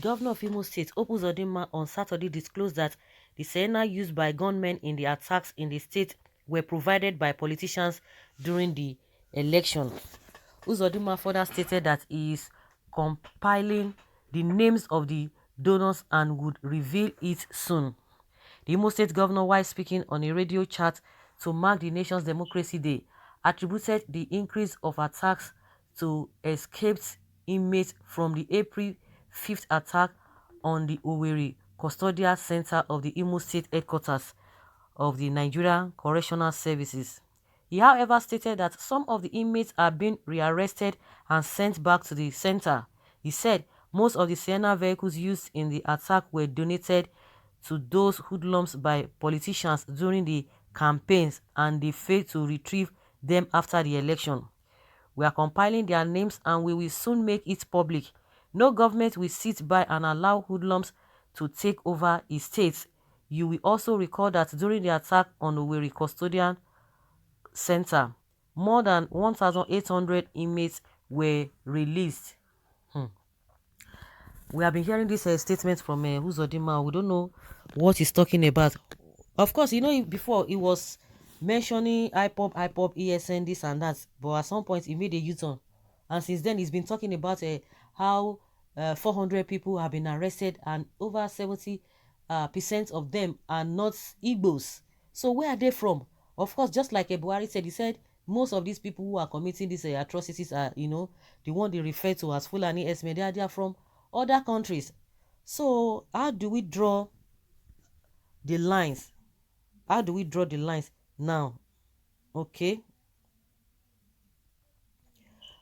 governor of Imo State, Uzodinma, on Saturday disclosed that the sienna used by gunmen in the attacks in the state were provided by politicians during the election. Uzodinma further stated that he is compiling the names of the donors and would reveal it soon. The Imo State governor, while speaking on a radio chat to mark the nation's Democracy Day, attributed the increase of attacks to escaped inmates from the April 5th attack on the Owerri Custodial Center of the Imo State headquarters of the Nigerian Correctional Services. He, however, stated that some of the inmates are being rearrested and sent back to the center. He said most of the Sienna vehicles used in the attack were donated to those hoodlums by politicians during the campaigns, and they failed to retrieve them after the election. We are compiling their names and we will soon make it public. No government will sit by and allow hoodlums to take over his state. You will also recall that during the attack on Owerri Custodian Center, more than 1,800 inmates were released. We have been hearing this statement from Uzodinma. We don't know what he's talking about. Of course, before he was mentioning IPOB, ESN, this and that, but at some point he made a U-turn. And since then, he's been talking about how 400 people have been arrested and over 70% of them are not Igbos. So where are they from? Of course, just like Buhari said, he said most of these people who are committing these atrocities are, the one they refer to as Fulani Esme, they are from other countries. So how do we draw the lines? How do we draw the lines now? Okay.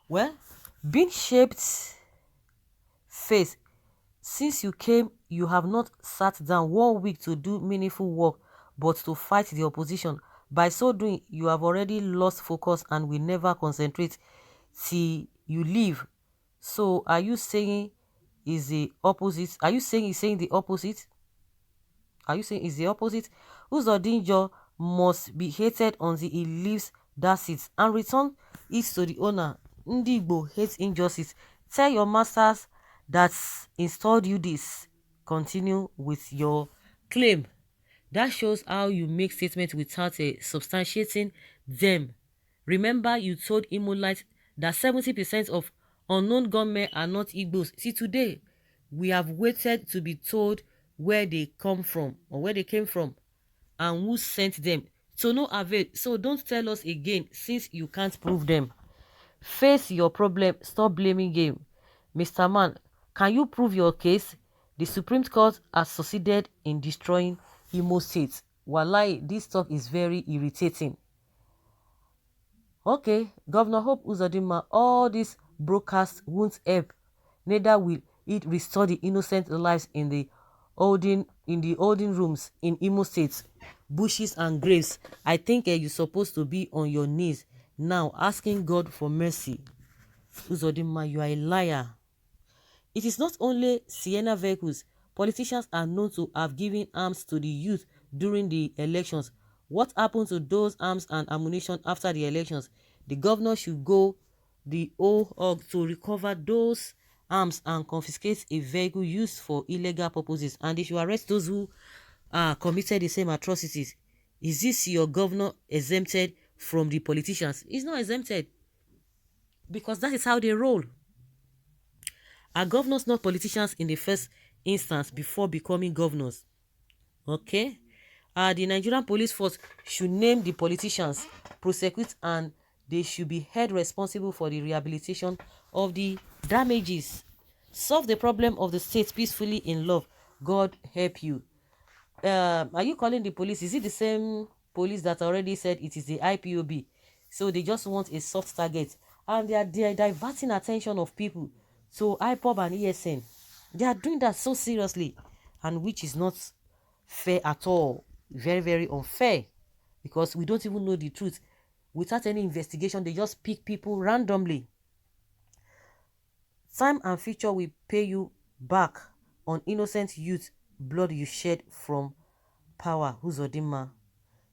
Well, being shaped face. Since you came, you have not sat down 1 week to do meaningful work, but to fight the opposition. By so doing, you have already lost focus and will never concentrate till you leave. So are you saying is the opposite? Are you saying he's saying the opposite? Are you saying is the opposite? Uzodinma must be hated until he leaves that seat and return it to the owner. Ndi Igbo hates injustice. Tell your masters that installed you this. Continue with your claim. That shows how you make statements without substantiating them. Remember, you told Imolite that 70% of unknown gunmen are not Igbos. See, today, we have waited to be told where they come from or where they came from and who sent them. So no avail. So don't tell us again since you can't prove them. Face your problem. Stop blaming game. Mr. Man, can you prove your case? The Supreme Court has succeeded in destroying Imo State. Wallahi, this talk is very irritating. Okay, Governor Hope Uzodinma, all these broadcasts won't help. Neither will it restore the innocent lives in the olden rooms in Imo State, bushes and graves. I think you're supposed to be on your knees now, asking God for mercy. Uzodinma, you are a liar. It is not only Sienna vehicles. Politicians are known to have given arms to the youth during the elections. What happened to those arms and ammunition after the elections? The governor should go the OHOG to recover those arms and confiscate a vehicle used for illegal purposes, and they should arrest those who committed the same atrocities. Is this your governor exempted from the politicians? He's not exempted, because that is how they roll. Are governors not politicians in the first instance before becoming governors? Okay. The Nigerian police force should name the politicians, prosecute, and they should be held responsible for the rehabilitation of the damages. Solve the problem of the state peacefully in love. God help you. Are you calling the police? Is it the same police that already said it is the IPOB? So they just want a soft target, and they are diverting attention of people to IPOB and ESN. They are doing that so seriously, and which is not fair at all. Very, very unfair, because we don't even know the truth. Without any investigation, they just pick people randomly. Time and future will pay you back on innocent youth blood you shed from power. Uzodinma,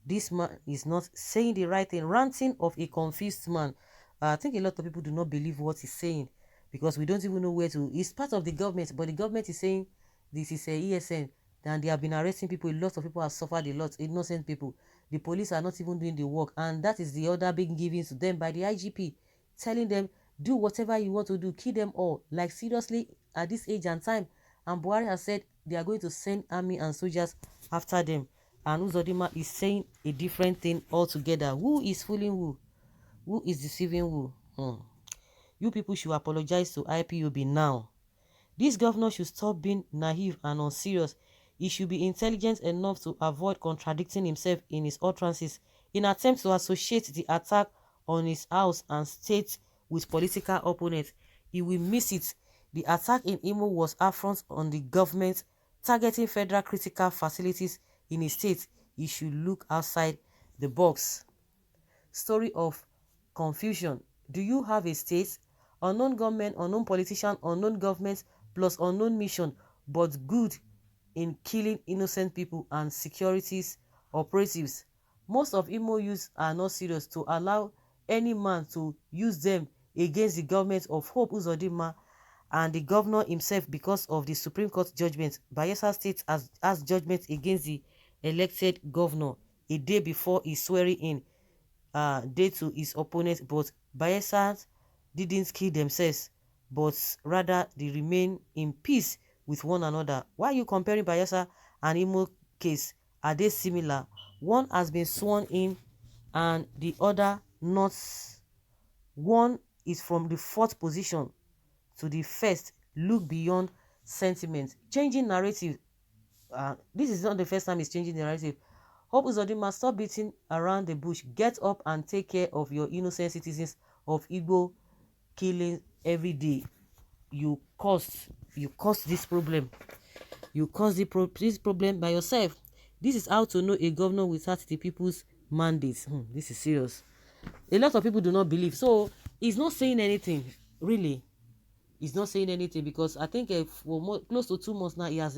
this man is not saying the right thing. Ranting of a confused man. I think a lot of people do not believe what he's saying. because we don't even know where to. It's part of the government, but the government is saying this is a ESN, and they have been arresting people. A lot of people have suffered a lot, innocent people. The police are not even doing the work, and that is the order being given to them by the IGP, telling them, do whatever you want to do, kill them all. Like, seriously, at this age and time. And Buhari has said they are going to send army and soldiers after them. And Uzodinma is saying a different thing altogether. Who is fooling who? Who is deceiving who? You people should apologize to IPOB now. This governor should stop being naive and unserious. He should be intelligent enough to avoid contradicting himself in his utterances in attempt to associate the attack on his house and state with political opponents. He will miss it. The attack in Imo was affront on the government, targeting federal critical facilities in his state. He should look outside the box. Story of confusion. Do you have a state? Unknown government, unknown politician, unknown government, plus unknown mission, but good in killing innocent people and securities operatives. Most of Imo youths are not serious to allow any man to use them against the government of Hope Uzodinma and the governor himself because of the Supreme Court judgment. Bayelsa State has judgment against the elected governor a day before his swearing in day to his opponent, but Bayelsa didn't kill themselves, but rather they remain in peace with one another. Why are you comparing Bayelsa and Imo case? Are they similar? One has been sworn in and the other not. One is from the fourth position to the first. Look beyond sentiment. Changing narrative. This is not the first time he's changing the narrative. Hope Uzodinma, stop beating around the bush. Get up and take care of your innocent citizens of Igbo killing every day. You caused this problem. You caused this problem by yourself. This is how to know a governor without the people's mandate. This is serious. A lot of people do not believe. So he's not saying anything, really. He's not saying anything because I think for close to 2 months now he has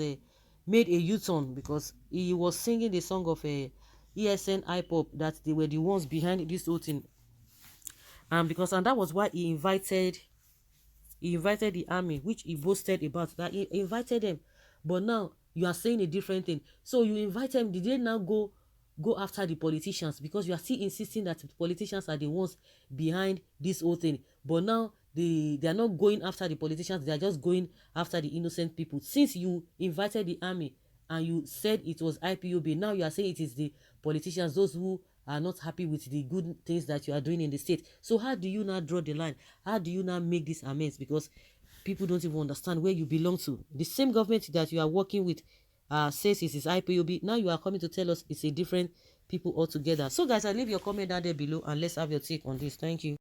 made a U-turn because he was singing the song of ESN IPOP that they were the ones behind this whole thing. And that was why he invited the army, which he boasted about, that he invited them. But now you are saying a different thing. So you invite them, did they now go after the politicians? Because you are still insisting that the politicians are the ones behind this whole thing. But now they are not going after the politicians, they are just going after the innocent people. Since you invited the army and you said it was IPOB, now you are saying it is the politicians, those who are not happy with the good things that you are doing in the state. So how do you now draw the line? How do you now make this amends? Because people don't even understand where you belong to. The same government that you are working with says it is IPOB. Now you are coming to tell us it's a different people altogether. So guys, I leave your comment down there below and let's have your take on this. Thank you.